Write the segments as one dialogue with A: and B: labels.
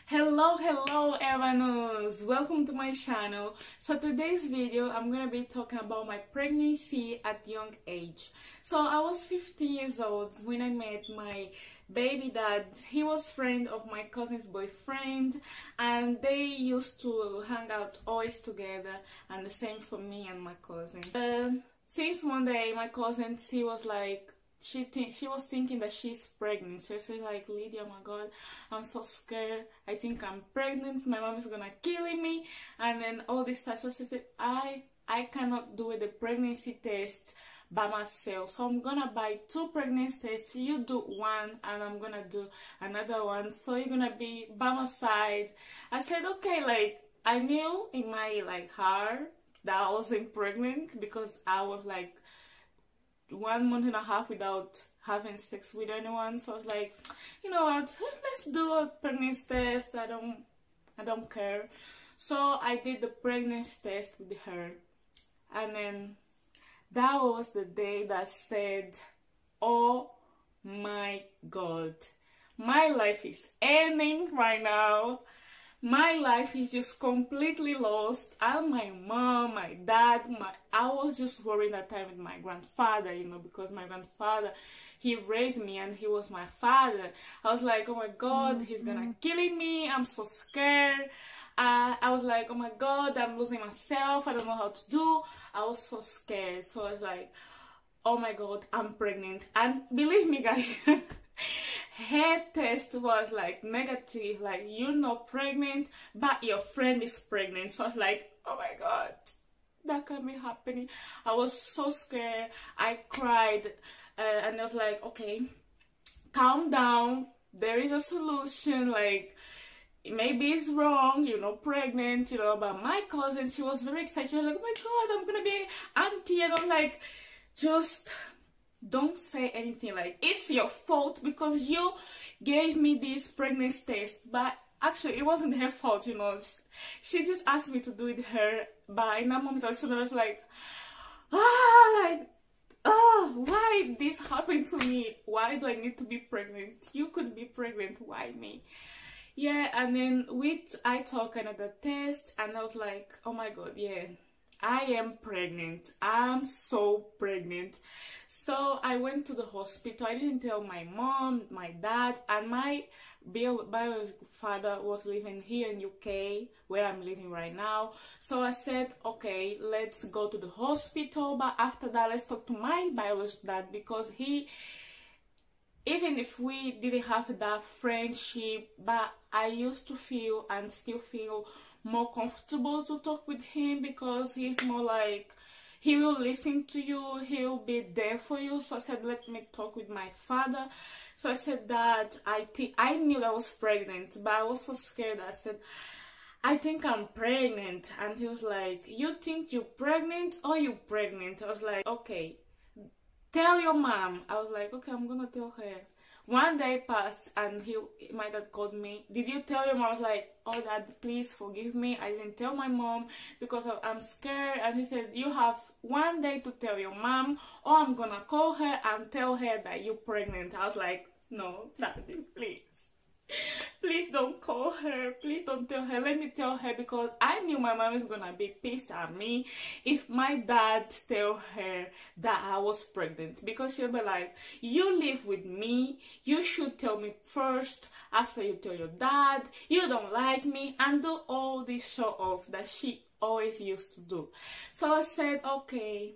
A: Hello everyone, welcome to my channel. So today's video I'm gonna be talking about my pregnancy at young age. So I was 15 years old when I met my baby dad. He was friend of my cousin's boyfriend and they used to hang out always together, and the same for me and my cousin. Since one day my cousin, she was like, she was thinking that she's pregnant. So she's like, Lydia, oh my god, I'm so scared, I think I'm pregnant, my mom is gonna kill me, and then all this stuff. So she said, I cannot do the pregnancy test by myself, so I'm gonna buy 2 pregnancy tests. You do one and I'm gonna do another one, so you're gonna be by my side. I said okay. Like, I knew in my heart that I wasn't pregnant because I was like 1.5 months without having sex with anyone. So I was like, you know what, let's do a pregnancy test. I don't care. So I did the pregnancy test with her, and then that was the day that said, oh my god, my life is ending right now. My life is just completely lost. And my mom, my dad, I was just worried that time with my grandfather, you know, because my grandfather, he raised me and he was my father. I was like, oh my god, he's gonna kill me. I'm so scared. I was like, oh my god, I'm losing myself. I don't know how to do. I was so scared. So I was like, oh my god, I'm pregnant. And believe me, guys, her test was like negative, like, you're not pregnant but your friend is pregnant. So I was like, oh my god, that can be happening. I was so scared. I cried, and I was like, okay, calm down, there is a solution. Like, maybe it's wrong, you're not pregnant, you know. But my cousin, she was very excited. She was like, oh my god, I'm gonna be auntie. And I'm like, just don't say anything. Like, it's your fault because you gave me this pregnancy test. But actually it wasn't her fault, you know. She just asked me to do it her. But in that moment I was like, why this happened to me? Why do I need to be pregnant? You could be pregnant, why me? Yeah. And then I took another test and I was like, oh my god, yeah, I am pregnant. I'm so pregnant. So I went to the hospital. I didn't tell my mom, my dad, and my biological father was living here in UK, where I'm living right now. So I said, okay, let's go to the hospital, but after that let's talk to my biological dad, because even if we didn't have that friendship, but I used to feel and still feel more comfortable to talk with him, because he's more like, he will listen to you, he'll be there for you. So I said, let me talk with my father. So I said that I knew I was pregnant, but I was so scared. I said, I think I'm pregnant. And he was like, you think you're pregnant or you pregnant? I was like, okay, tell your mom. I was like, okay, I'm gonna tell her. One day passed and my dad called me. Did you tell your mom? I was like, oh dad, please forgive me, I didn't tell my mom because I'm scared. And he said, you have 1 day to tell your mom, or I'm gonna call her and tell her that you're pregnant. I was like, no, daddy, please. Please don't call her, please don't tell her, let me tell her, because I knew my mom is gonna be pissed at me if my dad tell her that I was pregnant, because she'll be like, you live with me, you should tell me first after you tell your dad, you don't like me, and do all this show off that she always used to do. So I said, okay,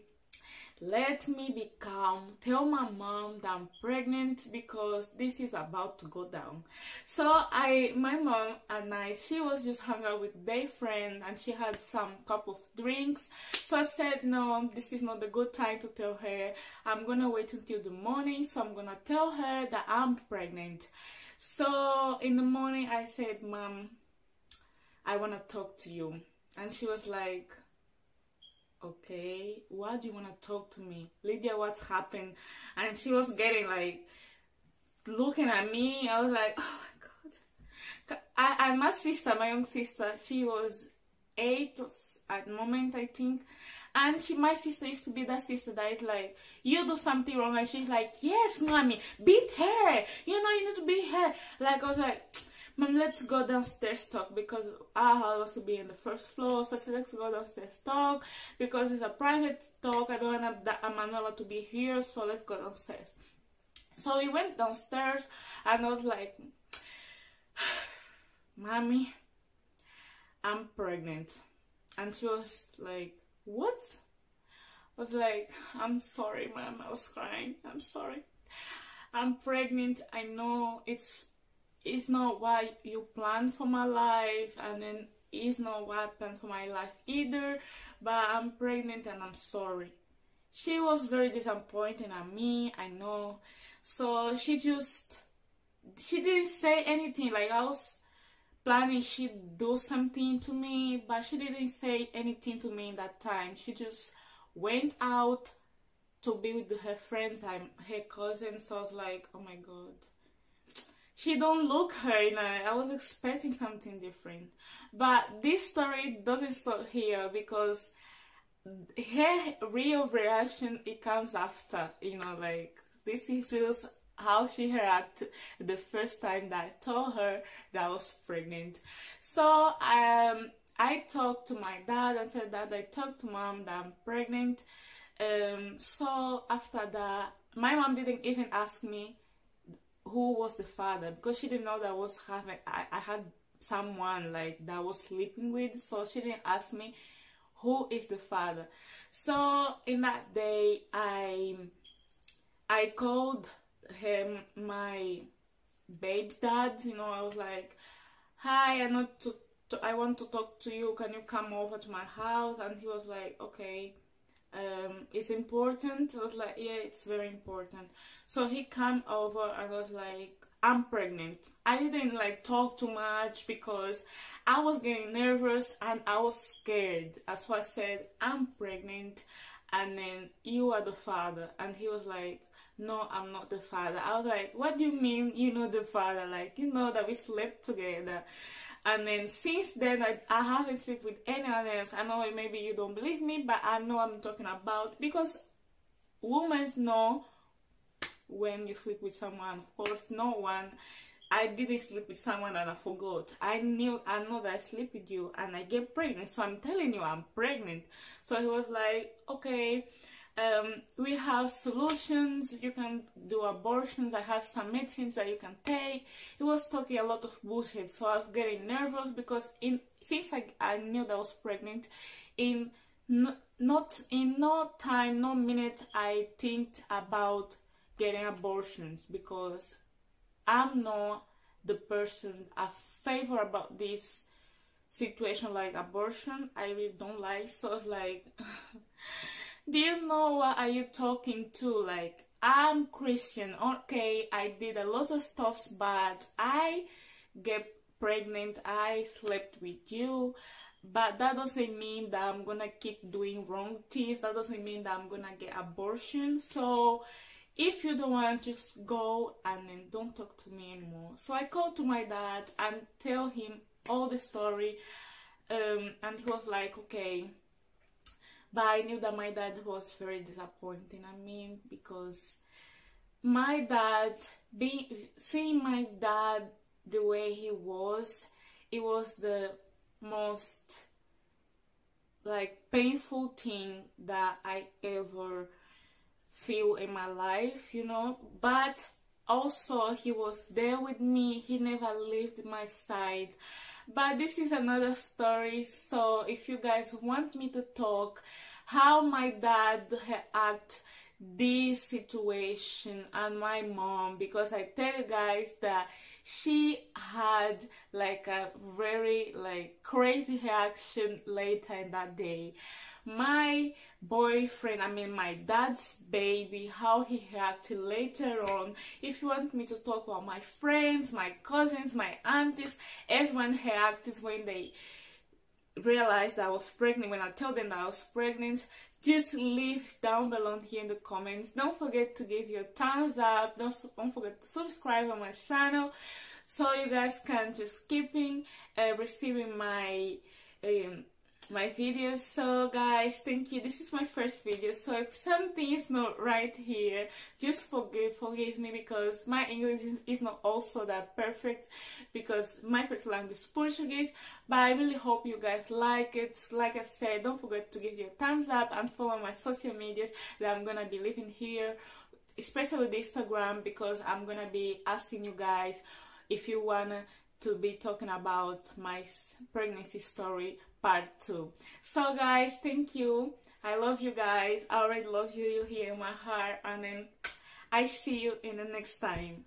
A: let me be calm, tell my mom that I'm pregnant because this is about to go down. So my mom at night, she was just hung out with their friend and she had some cup of drinks. So I said, no, this is not a good time to tell her. I'm gonna wait until the morning, so I'm gonna tell her that I'm pregnant. So in the morning I said, Mom, I wanna talk to you. And she was like, okay, why do you want to talk to me? Lydia, what's happened? And she was getting like, looking at me. I was like, oh my god. And my sister, my young sister, she was 8 at the moment, I think. And my sister used to be that sister that is like, you do something wrong, and she's like, yes, mommy, beat her. You know, you need to beat her. Like, I was like, Mom, let's go downstairs talk, because our house will be in the first floor. So I said, let's go downstairs talk because it's a private talk. I don't want Manuela to be here, so let's go downstairs. So we went downstairs and I was like, Mommy, I'm pregnant. And she was like, what? I was like, I'm sorry, Mom. I was crying. I'm sorry. I'm pregnant. I know it's not what you planned for my life, and then it's not what I planned for my life either, but I'm pregnant and I'm sorry. She was very disappointed at me, I know. So she didn't say anything. Like, I was planning she'd do something to me, but she didn't say anything to me in that time. She just went out to be with her friends and her cousins. So I was like, oh my god, she don't look her, you know. I was expecting something different. But this story doesn't stop here, because her real reaction, it comes after, you know. Like, this is just how she reacted the first time that I told her that I was pregnant. So I talked to my dad and said that I talked to Mom that I'm pregnant. So after that, my mom didn't even ask me who was the father, because she didn't know that I had someone like that I was sleeping with. So she didn't ask me who is the father. So in that day, I called him my babe's dad. You know, I was like, hi, I want to talk to you. Can you come over to my house? And he was like, okay. It's important. I was like, yeah, it's very important. So he came over and was like, I'm pregnant. I didn't like talk too much because I was getting nervous and I was scared. So I said, I'm pregnant, and then you are the father. And he was like, no, I'm not the father. I was like, what do you mean you know the father? Like, you know that we slept together. And then since then, I haven't slept with anyone else. I know maybe you don't believe me, but I know I'm talking about, because women know when you sleep with someone. Of course, no one. I didn't sleep with someone and I forgot. I know that I sleep with you and I get pregnant. So I'm telling you I'm pregnant. So he was like, okay, we have solutions. You can do abortions. I have some medicines that you can take. He was talking a lot of bullshit. So I was getting nervous, because since I knew that I was pregnant, in no time, no minute, I think about getting abortions, because I'm not the person I favor about this situation, like abortion. I really don't like. So I was like, do you know what are you talking to? Like, I'm Christian, okay, I did a lot of stuff, but I get pregnant, I slept with you, but that doesn't mean that I'm gonna keep doing wrong things. That doesn't mean that I'm gonna get abortion. So if you don't want, just go and then don't talk to me anymore. So I called to my dad and tell him all the story, and he was like, okay. But I knew that my dad was very disappointing. I mean, because my dad, seeing my dad the way he was, it was the most like painful thing that I ever feel in my life, you know. But also he was there with me. He never left my side. But this is another story. So if you guys want me to talk how my dad act this situation and my mom, because I tell you guys that she had like a very like crazy reaction later in that day. My boyfriend, I mean my dad's baby, how he reacted later on. If you want me to talk about my friends, my cousins, my aunties, everyone reacted when they realized that I was pregnant, when I tell them that I was pregnant. Just leave down below here in the comments. Don't forget to give your thumbs up. Don't forget to subscribe on my channel, so you guys can just keep receiving my my videos. So guys, thank you. This is my first video, so if something is not right here, just forgive me, because my English is not also that perfect, because my first language is Portuguese. But I really hope you guys like it. Like I said, don't forget to give your thumbs up and follow my social medias that I'm gonna be leaving here, especially the Instagram, because I'm gonna be asking you guys if you wanna to be talking about my pregnancy story part 2. So guys, thank you. I love you guys. I already love you. You're here in my heart, and then I see you in the next time.